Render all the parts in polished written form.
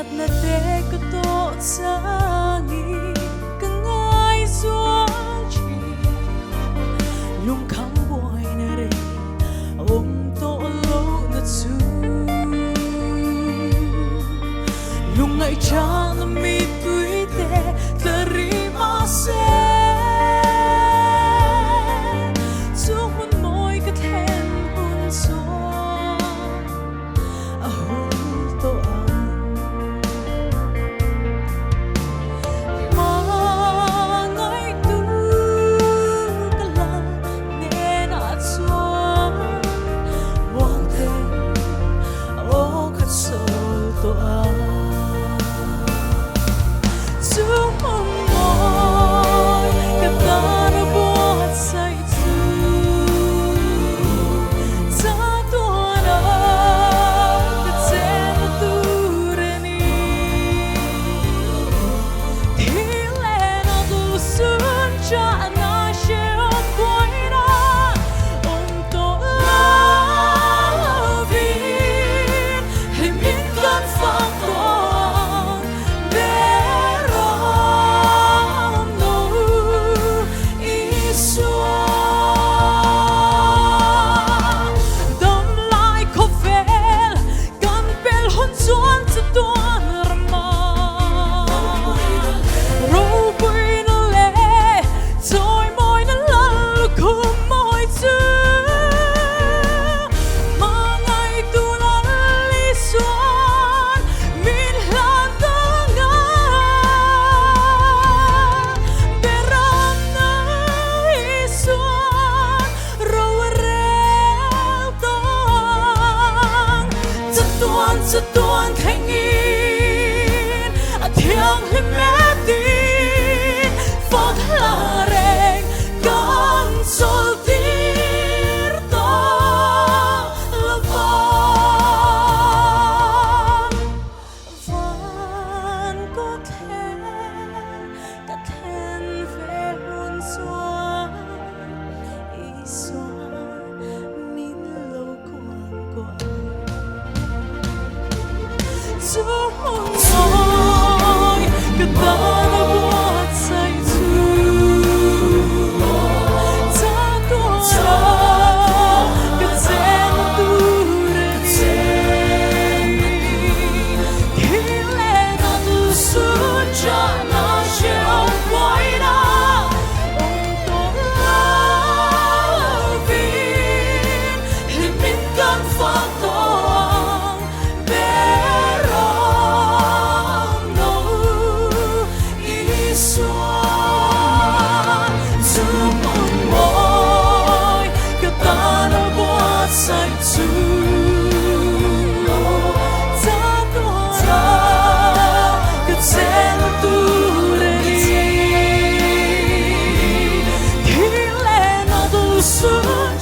na te có tốt sa nghi càng ai xóa chi lung khăm bồi na re ôm tổ lâu na su lung ngày cha na mi tui te terima se sa tuan thengin a thiang hi me tin phot la reng con sol tir to la van có then về hôn xoa ý xoa min lâu quang quang dù ngồi cả ta đã buốt say ta tua cả sen tu khi lẽ ta tu suốt cho nó chiều quay ra ông tôi là vì hình mình cần phát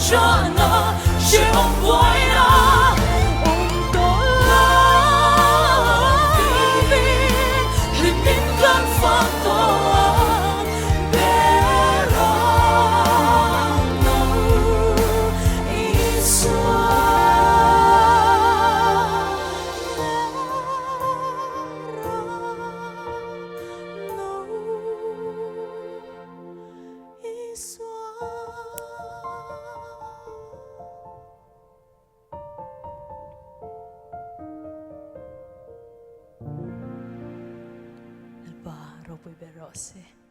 cho nó chiều quay ra ông tôi là vì hình mình cần phát to bé rong nâu ý xóa ý xóa. Poi Berossi.